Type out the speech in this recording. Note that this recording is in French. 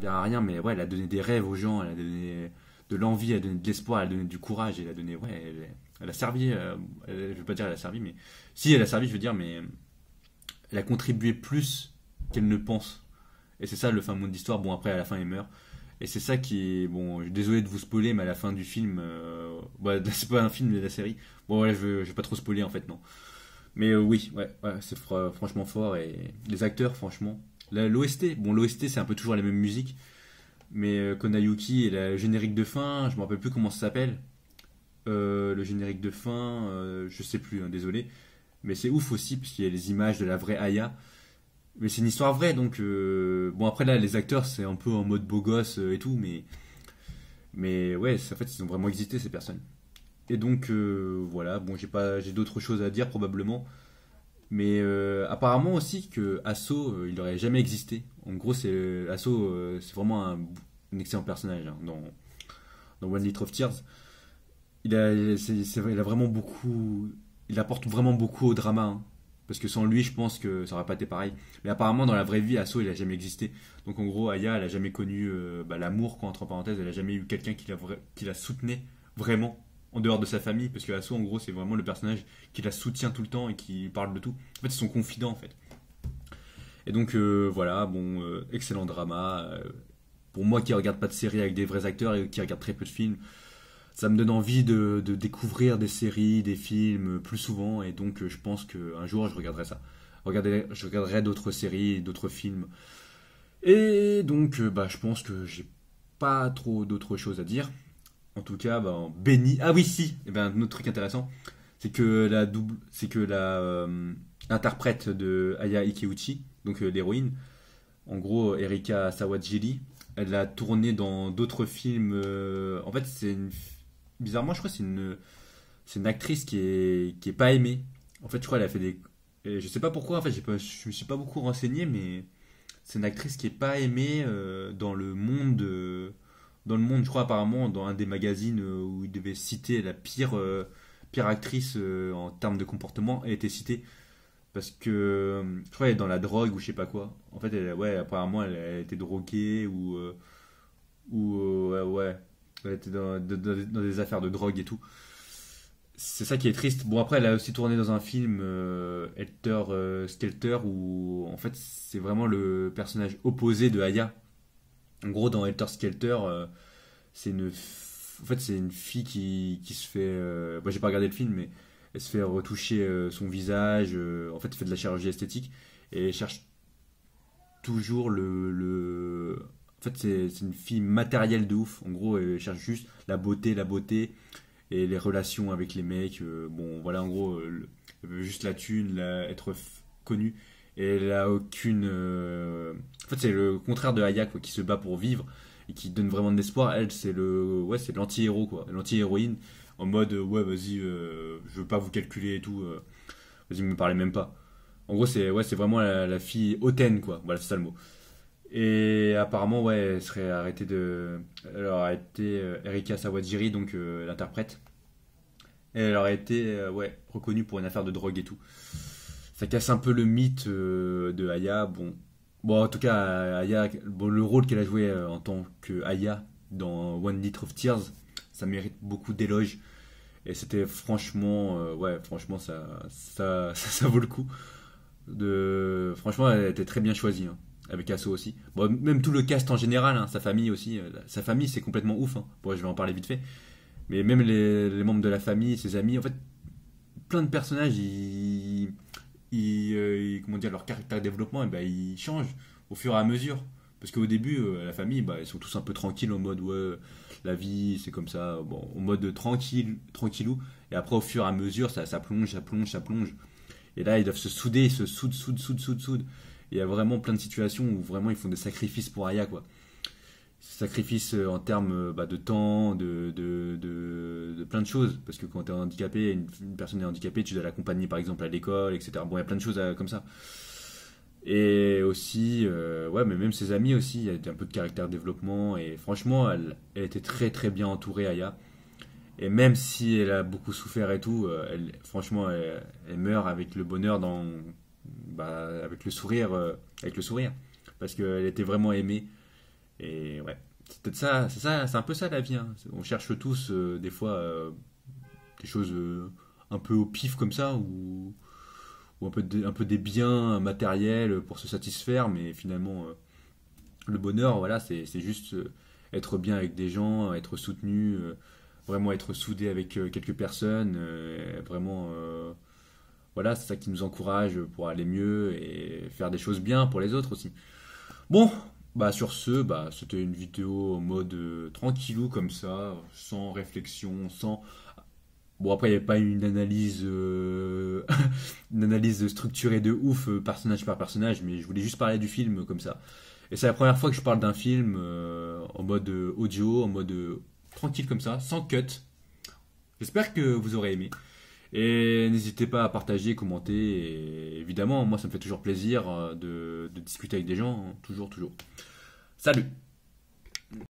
servir à rien, mais ouais, elle a donné des rêves aux gens, elle a donné de l'envie, elle a donné de l'espoir, elle a donné du courage, elle a donné, ouais, elle a servi, je veux pas dire elle a servi, mais si elle a servi, je veux dire, mais elle a contribué plus qu'elle ne pense. Et c'est ça le fin mot de l'histoire. Bon, après, à la fin, elle meurt. Et c'est ça qui est. Bon, je suis désolé de vous spoiler, mais à la fin du film. Ouais, c'est pas un film, mais la série. Bon, ouais, je vais pas trop spoiler en fait, non. Mais oui, ouais, c'est franchement fort. Et les acteurs, franchement. L'OST, bon, l'OST, c'est un peu toujours les mêmes musiques. Mais Konayuki et le générique de fin, je me rappelle plus comment ça s'appelle. Le générique de fin, je sais plus, hein, désolé. Mais c'est ouf aussi, parce qu'il y a les images de la vraie Aya. Mais c'est une histoire vraie, donc bon après là les acteurs c'est un peu en mode beau gosse et tout, mais ouais en fait ils ont vraiment existé ces personnes. Et donc voilà, bon j'ai d'autres choses à dire probablement, mais apparemment aussi que Asso il aurait jamais existé. En gros c'est Asso c'est vraiment un excellent personnage hein, dans One Litre of Tears. Il a vraiment beaucoup, il apporte vraiment beaucoup au drama. Hein. Parce que sans lui, je pense que ça aurait pas été pareil. Mais apparemment, dans la vraie vie, Asso, il a jamais existé. Donc en gros, Aya, elle a jamais connu l'amour, quoi, entre parenthèses. Elle a jamais eu quelqu'un qui la soutenait vraiment en dehors de sa famille. Parce que Asso, en gros, c'est vraiment le personnage qui la soutient tout le temps et qui parle de tout. En fait, c'est son confident, en fait. Et donc voilà, bon, excellent drama. Pour moi qui regarde pas de séries avec des vrais acteurs et qui regarde très peu de films, ça me donne envie de découvrir des séries, des films plus souvent, et donc je pense qu'un jour je regarderai ça. Je regarderai d'autres séries, d'autres films. Et donc bah, je pense que j'ai pas trop d'autres choses à dire. En tout cas, bah, béni. Ah oui, si. Et ben un autre truc intéressant, c'est que la interprète de Aya Ikeuchi, donc l'héroïne, en gros Erika Sawajiri, elle a tourné dans d'autres films. En fait, bizarrement, je crois que c'est une actrice qui est pas aimée. En fait, je crois qu'elle a fait des. Et je sais pas pourquoi. En fait, je me suis pas beaucoup renseigné, mais c'est une actrice qui est pas aimée dans le monde. Dans le monde, je crois apparemment dans un des magazines où il devait citer la pire actrice en termes de comportement, elle était citée parce que je crois qu'elle est dans la drogue ou je sais pas quoi. En fait, ouais, apparemment elle a été droguée ouais, elle était dans des affaires de drogue et tout. C'est ça qui est triste. Bon, après, elle a aussi tourné dans un film, Helter Skelter, où en fait, c'est vraiment le personnage opposé de Aya. En gros, dans Helter Skelter, en fait, c'est une fille qui se fait. Moi, j'ai pas regardé le film, mais elle se fait retoucher son visage. En fait, elle fait de la chirurgie esthétique et elle cherche toujours En fait, c'est une fille matérielle de ouf. En gros, elle cherche juste la beauté et les relations avec les mecs. Bon, voilà, en gros, elle veut juste la thune, être connue. Et elle a aucune. En fait, c'est le contraire de Aya, quoi, qui se bat pour vivre et qui donne vraiment de l'espoir. Elle, c'est l'anti-héros, quoi, l'anti-héroïne en mode, ouais, vas-y, je veux pas vous calculer et tout. Vas-y, me parlez même pas. En gros, c'est vraiment la fille hautaine, quoi. Voilà, c'est ça le mot. Et apparemment, ouais, elle serait arrêtée de. Elle aurait été Erika Sawajiri, donc l'interprète. Et elle aurait été ouais, reconnue pour une affaire de drogue et tout. Ça casse un peu le mythe de Aya. Bon, en tout cas, Aya, bon, le rôle qu'elle a joué en tant que Aya dans One Litre of Tears, ça mérite beaucoup d'éloges. Et c'était franchement, ouais, franchement, ça vaut le coup. Franchement, elle était très bien choisie. Hein, avec Asso aussi. Bon, même tout le cast en général, hein, sa famille aussi. Sa famille, c'est complètement ouf. Hein. Bon, je vais en parler vite fait. Mais même les membres de la famille, ses amis, en fait, plein de personnages, comment dire, leur caractère de développement, ben, ils changent au fur et à mesure. Parce qu'au début, la famille, bah, ils sont tous un peu tranquilles en mode, ouais, la vie, c'est comme ça, bon, en mode tranquillou. Et après, au fur et à mesure, ça plonge, ça plonge, ça plonge. Et là, ils doivent se souder, ils se soudent. Et il y a vraiment plein de situations où vraiment ils font des sacrifices pour Aya, quoi. Sacrifices en termes bah, de temps, de plein de choses. Parce que quand tu es handicapé, une personne est handicapée, tu dois l'accompagner par exemple à l'école, etc. Bon, il y a plein de choses comme ça. Et aussi, ouais, mais même ses amis aussi, il y a un peu de caractère développement. Et franchement, elle était très très bien entourée, Aya. Et même si elle a beaucoup souffert et tout, franchement, elle meurt avec le bonheur bah, avec le sourire, parce qu'elle était vraiment aimée. Et ouais, c'est peut-être ça, c'est ça, c'est un peu ça la vie, hein. On cherche tous des fois des choses un peu au pif comme ça, ou un peu des biens matériels pour se satisfaire, mais finalement le bonheur, voilà, c'est juste être bien avec des gens, être soutenu, vraiment être soudé avec quelques personnes, vraiment, voilà, c'est ça qui nous encourage pour aller mieux et faire des choses bien pour les autres aussi. Bon, bah sur ce, bah c'était une vidéo en mode tranquillou comme ça, sans réflexion, sans. Bon après il n'y avait pas une analyse structurée de ouf personnage par personnage, mais je voulais juste parler du film comme ça. Et c'est la première fois que je parle d'un film en mode audio, en mode tranquille comme ça, sans cut. J'espère que vous aurez aimé. Et n'hésitez pas à partager, commenter. Et évidemment, moi ça me fait toujours plaisir de discuter avec des gens, hein. Toujours, toujours. Salut!